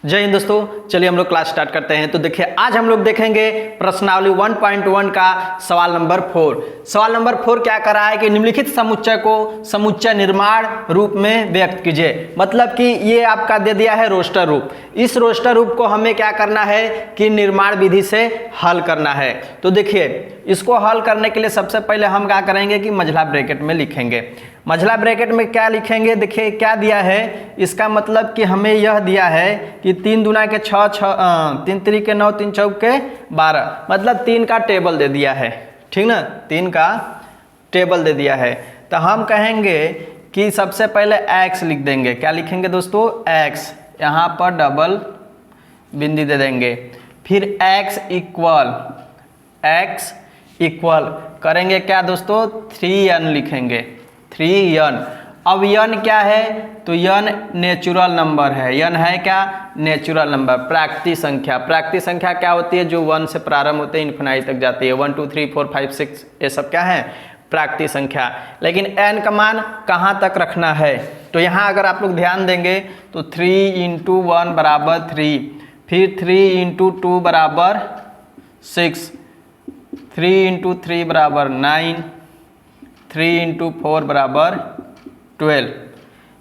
जय हिंद दोस्तों, चलिए हम लोग क्लास स्टार्ट करते हैं। तो देखिए आज हम लोग देखेंगे प्रश्नावली 1.1 का सवाल नंबर 4। सवाल नंबर 4 क्या कर रहा है कि निम्नलिखित समुच्चय को समुच्चय निर्माण रूप में व्यक्त कीजिए। मतलब कि ये आपका दे दिया है रोस्टर रूप। इस रोस्टर रूप को हमें क्या करना है कि निर्माण विधि से हल करना है। तो देखिए इसको हल करने के लिए सबसे पहले हम क्या करेंगे कि मझला ब्रैकेट में लिखेंगे। मझला ब्रैकेट में क्या लिखेंगे, देखिए क्या दिया है, इसका मतलब कि हमें यह दिया है कि 3 दूना के 6, 3 3 के 9, 3 चौक के 12, मतलब 3 का टेबल दे दिया है। ठीक ना, 3 का टेबल दे दिया है। तो हम कहेंगे कि सबसे पहले x लिख देंगे। क्या लिखेंगे दोस्तों, x, यहाँ पर डबल बिंदी दे देंगे। फिर x इक्वल करेंगे क्या दोस्तों, 3n लिखेंगे, 3n। अब n क्या है, तो n नेचुरल नंबर है। n है क्या, नेचुरल नंबर, प्राकृतिक संख्या। प्राकृतिक संख्या क्या होती है, जो 1 से प्रारंभ होते हैं इन्फिनाइट तक जाती है। 1 2 3 4 5 6 ये सब क्या है, प्राकृतिक संख्या। लेकिन n का मान कहाँ तक रखना है, तो यहाँ अगर आप लोग ध्यान देंगे तो 3 × 1 बराबर 3, फिर 3 × 2 बराबर 6, 3 × 3 बराबर 9, 3 × 4 बराबर 12।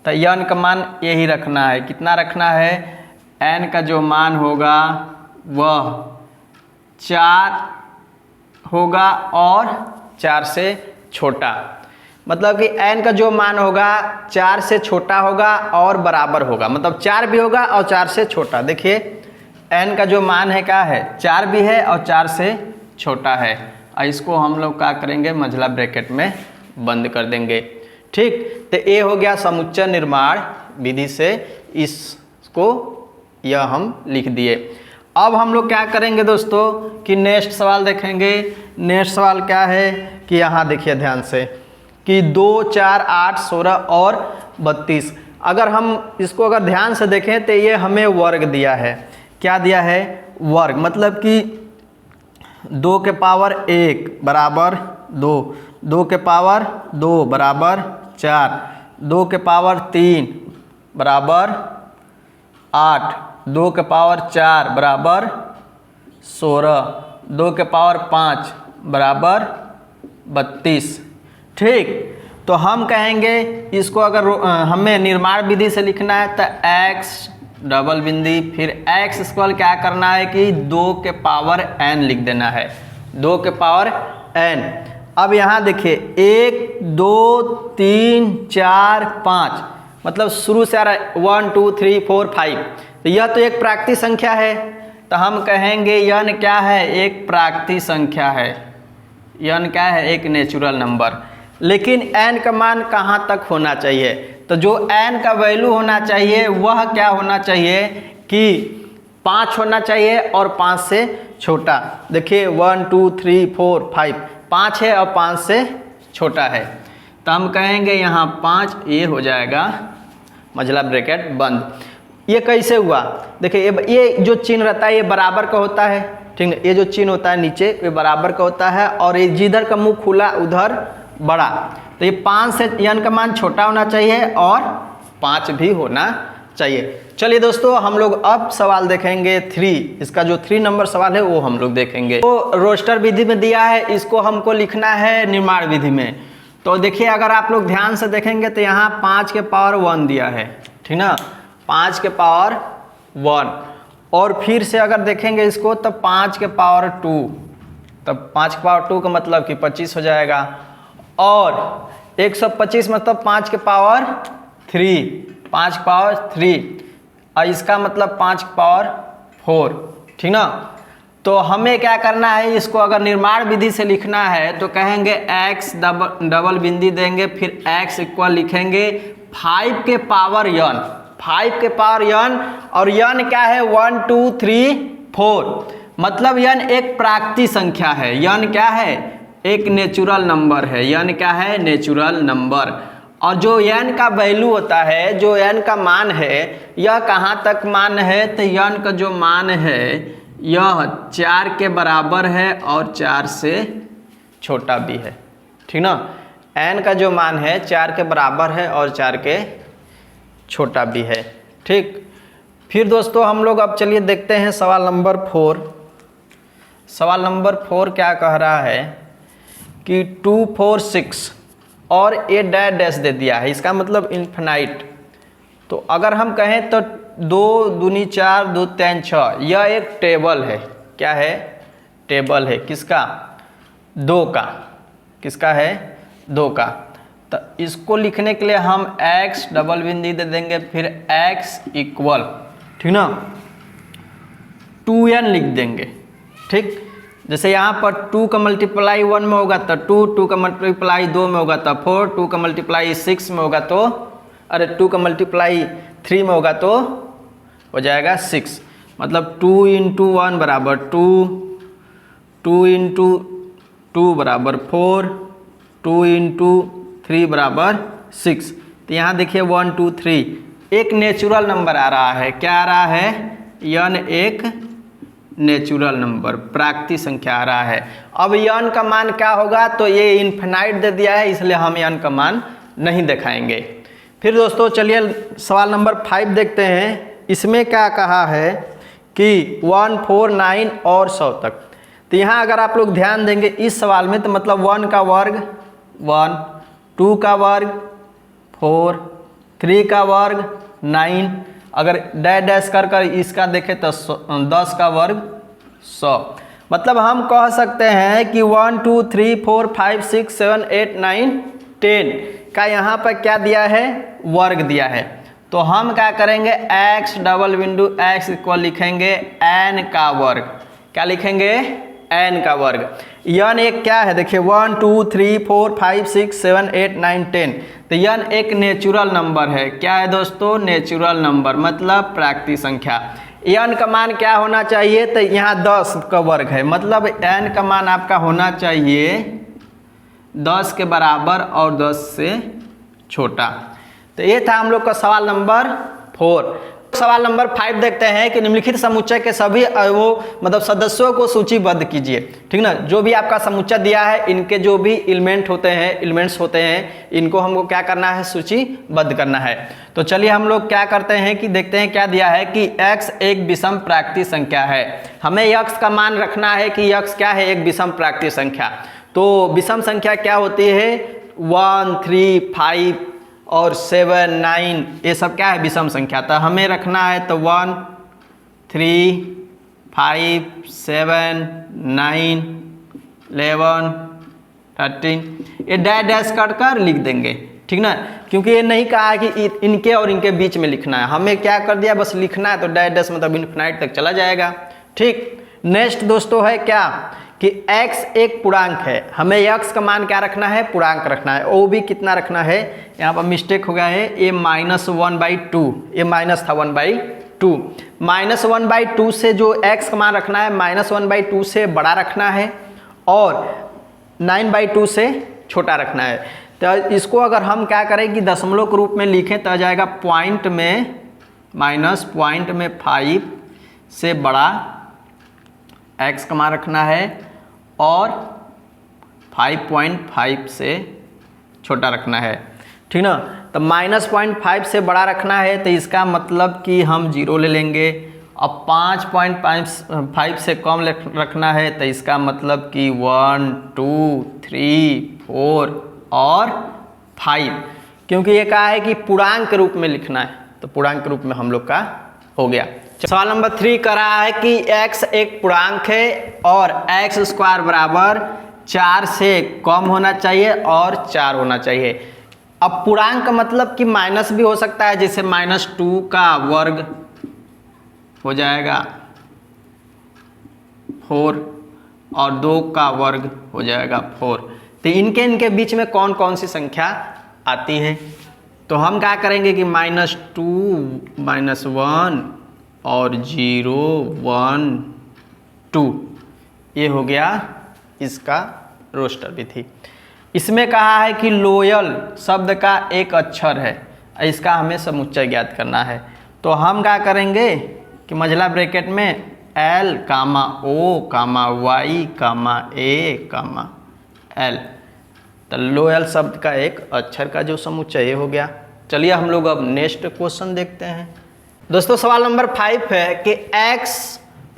तो n का मान यही रखना है। कितना रखना है, n का जो मान होगा वह 4 होगा और 4 से छोटा। मतलब कि n का जो मान होगा 4 से छोटा होगा और बराबर होगा, मतलब 4 भी होगा और 4 से छोटा। देखिए n का जो मान है क्या है, 4 भी है और 4 से छोटा है। और इसको हम लोग क्या करेंगे, मझला ब्रैकेट में बंद कर देंगे। ठीक, तो ये हो गया समुच्चय निर्माण विधि से इसको यह हम लिख दिए। अब हम लोग क्या करेंगे दोस्तों कि नेक्स्ट सवाल देखेंगे। नेक्स्ट सवाल क्या है कि यहाँ देखिए ध्यान से कि 2 4 8 16 और 32। अगर हम इसको अगर ध्यान से देखें तो ये हमें वर्ग दिया है। क्या दिया है, वर्ग। मतलब कि 2 के पावर 1 बराबर 2, 2 के पावर 2 बराबर 4, 2 के पावर 3 बराबर 8, 2 के पावर 4 बराबर 16, 2 के पावर 5 बराबर 32। ठीक, तो हम कहेंगे इसको अगर हमें निर्माण विधि से लिखना है तो x डबल बिंदी, फिर x स्क्वायर क्या करना है कि 2 के पावर n लिख देना है, 2 के पावर n। अब यहाँ देखिए 1 2 3 4 5, मतलब शुरू से आ रहा है 1 2 3 4 5। तो यह तो एक प्राकृतिक संख्या है, तो हम कहेंगे n क्या है, एक प्राकृतिक संख्या है। n क्या है, एक नेचुरल नंबर। लेकिन n का मान कहाँ तक होना चाहिए, तो जो n का वैल्यू होना चाहिए वह क्या होना चाहिए कि 5 होना चाहिए और 5 से छोटा। देखिए 1 2 3 4 5, 5 है और 5 से छोटा है। तो हम कहेंगे यहाँ 5, ये हो जाएगा मझला ब्रैकेट बंद। ये कैसे हुआ, देखिए ये जो चिन्ह रहता है ये बराबर का होता है। ठीक है, ये जो चिन्ह होता है नीचे ये बराबर का होता है, और ये जिधर का मुंह खुला उधर बड़ा। तो ये 5 से n का मान छोटा होना चाहिए और 5 भी होना चाहिए। चलिए दोस्तों हम लोग अब सवाल देखेंगे 3। इसका जो 3 नंबर सवाल है वो हम लोग देखेंगे। तो रोस्टर विधि में दिया है, इसको हमको लिखना है निर्माण विधि में। तो देखिए अगर आप लोग ध्यान से देखेंगे तो यहाँ 5 के पावर 1 दिया है, ठीक ना, 5 के पावर 1। और फिर से अगर देखेंगे इसको तो 5 के पावर 2, तब 5 के पावर 2 का मतलब कि 25 हो जाएगा। और 125 मतलब 5 के पावर 3, 5 के पावर 3, और इसका मतलब 5 के पावर 4। ठीक ना, तो हमें क्या करना है, इसको अगर निर्माण विधि से लिखना है तो कहेंगे x डबल बिंदी देंगे, फिर x इक्वल लिखेंगे 5 के पावर n, 5 के पावर n। और n क्या है, 1 2 3 4, मतलब n एक प्राकृतिक संख्या है। n क्या है, एक नेचुरल नंबर है। n क्या है, नेचुरल नंबर। और जो n का वैल्यू होता है, जो n का मान है, यह कहाँ तक मान है, तो n का जो मान है यह 4 के बराबर है और 4 से छोटा भी है। ठीक ना, n का जो मान है 4 के बराबर है और 4 के छोटा भी है। ठीक, फिर दोस्तों हम लोग अब चलिए देखते हैं सवाल नंबर 4। सवाल नंबर 4 क्या कह रहा है कि 2 4 6 और ए डैश डैश दे दिया है, इसका मतलब इन्फिनाइट। तो अगर हम कहें तो 2 दूनी 4 2 3 6, यह एक टेबल है। क्या है? टेबल है। किसका? 2 का। किसका है? 2 का। तो इसको लिखने के लिए हम x डबल बिंदी दे देंगे, फिर x इक्वल, ठीक ना, 2n लिख देंगे। ठीक, जैसे यहाँ पर 2 का मल्टीप्लाई 1 में होगा तो 2, 2 का मल्टीप्लाई 2 में होगा तो 4, 2 का मल्टीप्लाई 6 में होगा तो, अरे 2 का मल्टीप्लाई 3 में होगा तो हो जाएगा 6। मतलब 2 × 1 बराबर 2, 2 × 2 बराबर 4, 2 × 3 बराबर 6। तो यहाँ देखिए 1 2 3 एक नेचुरल नंबर आ रहा है। क्या आ रहा है? n एक नेचुरल नंबर, प्राकृतिक संख्या आ रहा है। अब n का मान क्या होगा? तो ये इन्फिनाइट दे दिया है, इसलिए हम n का मान नहीं दिखाएंगे। फिर दोस्तों चलिए सवाल नंबर 5 देखते हैं। इसमें क्या कहा है कि 1 4 9 और 100 तक। तो यहाँ अगर आप लोग ध्यान देंगे इस सवाल में, तो मतलब 1 का वर्ग 1, 2 का वर्ग 4, 3 का वर्ग 9, अगर डैश डैश कर कर इसका देखें तो 10 का वर्ग 100। मतलब हम कह सकते हैं कि 1 2 3 4 5 6 7 8 9 10 का यहाँ पर क्या दिया है? वर्ग दिया है। तो हम क्या करेंगे? x डबल बिंदु x इक्वल लिखेंगे n का वर्ग। क्या लिखेंगे? n का वर्ग। n एक क्या है? देखिए 1 2 3 4 5 6 7 8 9 10। तो n एक नेचुरल नंबर है। क्या है दोस्तों? नेचुरल नंबर, मतलब प्राकृतिक संख्या। n का मान क्या होना चाहिए? तो यहाँ 10 का वर्ग है, मतलब n का मान आपका होना चाहिए 10 के बराबर और 10 से छोटा। तो ये था हम लोग का सवाल नंबर 4। सवाल नंबर 5 देखते हैं कि निम्नलिखित समुच्चय के सभी अवयवों मतलब सदस्यों को सूचीबद्ध कीजिए। ठीक ना, जो भी आपका समुच्चय दिया है, इनके जो भी एलिमेंट्स होते हैं, इनको हमको क्या करना है? सूचीबद्ध करना है। तो चलिए हम लोग क्या करते हैं कि देखते हैं क्या दिया है कि x एक विषम प्राकृतिक संख्या है। हमें x का मान रखना है कि x क्या है? एक विषम प्राकृतिक संख्या। तो विषम संख्या क्या होती है? 1 3 5 और 7 9, ये सब क्या है? विषम संख्या। तो हमें रखना है तो 1 3 5 7 9 11 13, ये डैश डैश कर लिख देंगे। ठीक ना, क्योंकि ये नहीं कहा है कि इनके और इनके बीच में लिखना है। हमें क्या कर दिया? बस लिखना है, तो डैश डैश मतलब इन्फिनाइट तक चला जाएगा। ठीक, नेक्स्ट दोस्तों है क्या कि x एक पूर्णांक है। हमें x का मान क्या रखना है? पूर्णांक रखना है। वो भी कितना रखना है? यहाँ पर मिस्टेक हो गया है, ये -1/2, ये माइनस था 1/2। -1/2 से जो x का मान रखना है -1/2 से बड़ा रखना है और 9/2 से छोटा रखना है। तो इसको अगर हम क्या करें कि दशमलव के रूप में लिखें तो आ जाएगा पॉइंट में 5 से बड़ा x का मान रखना है और 5.5 से छोटा रखना है। ठीक ना, तो -0.5 से बड़ा रखना है, तो इसका मतलब कि हम 0 ले लेंगे। अब 5.5 से कम रखना है, तो इसका मतलब कि 1 2 3 4 और 5, क्योंकि ये कहा है कि पूर्णांक के रूप में लिखना है, तो पूर्णांक के रूप में हम लोग का हो गया। सवाल नंबर 3 कर रहा है कि x एक पूर्णांक है और x² बराबर 4 से कम होना चाहिए और 4 होना चाहिए। अब पूर्णांक का मतलब कि माइनस भी हो सकता है, जैसे -2 का वर्ग हो जाएगा 4 और 2 का वर्ग हो जाएगा 4। तो इनके बीच में कौन कौन सी संख्या आती है? तो हम क्या करेंगे कि -2 -1 और 0 1 2, ये हो गया इसका रोस्टर विधि। इसमें कहा है कि लोयल शब्द का एक अक्षर है, इसका हमें समुच्चय ज्ञात करना है। तो हम क्या करेंगे कि मझला ब्रैकेट में L, O, Y, A, L, तो लोयल शब्द का एक अक्षर का जो समुच्चय हो गया। चलिए हम लोग अब नेक्स्ट क्वेश्चन देखते हैं। दोस्तों सवाल नंबर 5 है कि x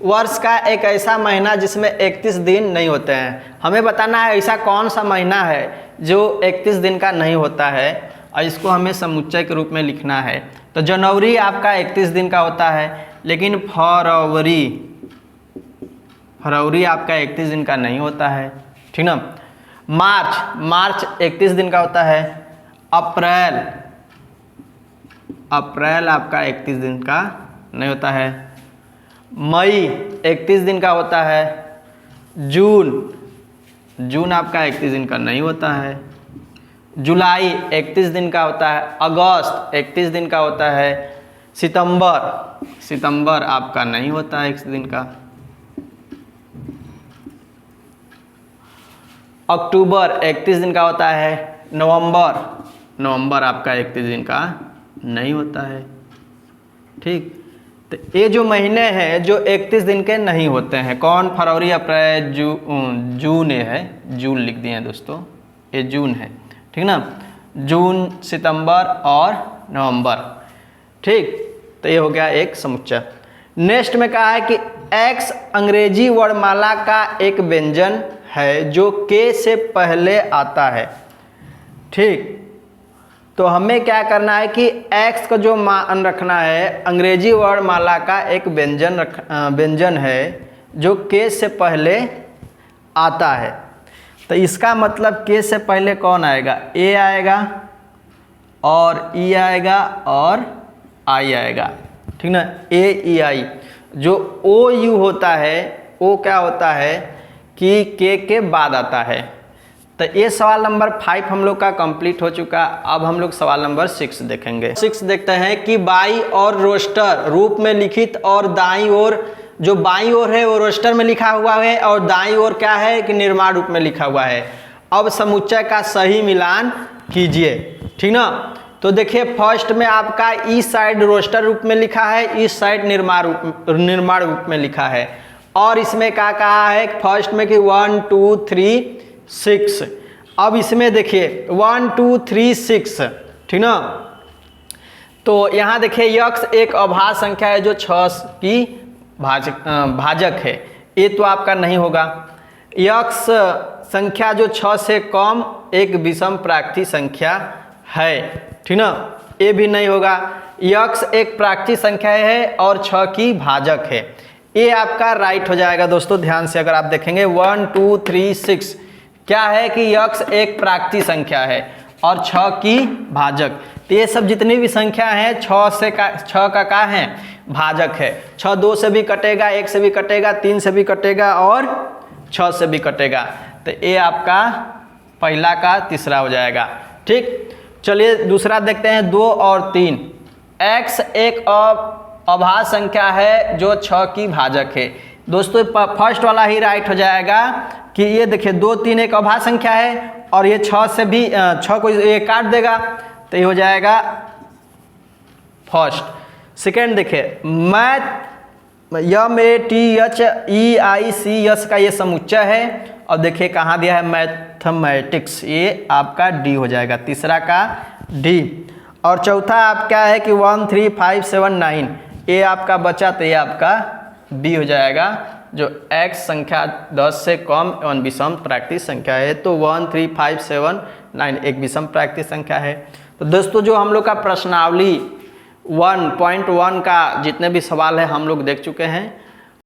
वर्ष का एक ऐसा महीना जिसमें 31 दिन नहीं होते हैं। हमें बताना है ऐसा कौन सा महीना है जो 31 दिन का नहीं होता है और इसको हमें समुच्चय के रूप में लिखना है। तो जनवरी आपका 31 दिन का होता है, लेकिन फरवरी आपका 31 दिन का नहीं होता है, ठीक ना। मार्च 31 दिन का होता है। अप्रैल आपका 31 दिन का नहीं होता है। मई 31 दिन का होता है। जून आपका 31 दिन का नहीं होता है। जुलाई 31 दिन का होता है। अगस्त 31 दिन का होता है। सितंबर आपका नहीं होता है 31 दिन का। अक्टूबर 31 दिन का होता है। नवंबर आपका 31 दिन का नहीं होता है, ठीक। तो ये जो महीने हैं जो 31 दिन के नहीं होते हैं, कौन? फरवरी, अप्रैल, जून। ये है, जून लिख दिए हैं दोस्तों, ये जून है, ठीक ना। जून, सितंबर और नवंबर, ठीक। तो ये हो गया एक समुच्चय। नेक्स्ट में कहा है कि x अंग्रेजी वर्णमाला का एक व्यंजन है जो k से पहले आता है, ठीक। तो हमें क्या करना है कि x का जो मान रखना है, अंग्रेजी वर्णमाला का एक व्यंजन है जो k से पहले आता है। तो इसका मतलब k से पहले कौन आएगा? a आएगा और e आएगा और i आएगा, ठीक ना। a e i। जो o u होता है, o क्या होता है कि k के बाद आता है। तो ये सवाल नंबर 5 हम लोग का कंप्लीट हो चुका। अब हम लोग सवाल नंबर 6 देखेंगे। 6 देखते हैं कि बाई और रोस्टर रूप में लिखित और दाईं ओर, जो बाईं ओर है वो रोस्टर में लिखा हुआ है और दाईं ओर क्या है कि निर्माण रूप में लिखा हुआ है। अब समुच्चय का सही मिलान कीजिए, ठीक ना। तो देखिए फर्स्ट में आपका इस साइड रोस्टर रूप में लिखा है, इस साइड निर्माण रूप में लिखा है। और इसमें क्या कहा है फर्स्ट में कि 1 2 3 6। अब इसमें देखिए 1 2 3 6, ठीक ना। तो यहाँ देखिए यक्स एक अभाज्य संख्या है जो 6 की भाजक है, ये तो आपका नहीं होगा। यक्स संख्या जो 6 से कम एक विषम प्राकृतिक संख्या है, ठीक ना, ये भी नहीं होगा। यक्स एक प्राकृतिक संख्या है और 6 की भाजक है, ये आपका राइट हो जाएगा। दोस्तों ध्यान से अगर आप देखेंगे 1 2 3 6 क्या है कि यक्स एक प्राकृतिक संख्या है और 6 की भाजक। तो ये सब जितनी भी संख्या है 6 का क्या है? भाजक है। 6 2 से भी कटेगा, 1 से भी कटेगा, 3 से भी कटेगा और 6 से भी कटेगा। तो ये आपका पहला का तीसरा हो जाएगा, ठीक। चलिए दूसरा देखते हैं 2 और 3। x एक अभाज्य संख्या है जो 6 की भाजक है। दोस्तों फर्स्ट वाला ही राइट हो जाएगा कि ये देखिए 2 3 एक अभाज्य संख्या है और ये 6 से भी 6 को ये काट देगा, तो ये हो जाएगा फर्स्ट। सेकेंड देखिए MATHEICS का ये समुच्चय है और देखिए कहाँ दिया है मैथमेटिक्स, ये आपका डी हो जाएगा, तीसरा का डी। और चौथा आप क्या है कि 1 3 5 7 9, ये आपका बचा, तो ये आपका बी हो जाएगा। जो x संख्या 10 से कम एवं विषम प्राकृतिक संख्या है, तो 1 3 5 7 9 एक विषम प्राकृतिक संख्या है। तो दोस्तों जो हम लोग का प्रश्नावली 1.1 का जितने भी सवाल है हम लोग देख चुके हैं।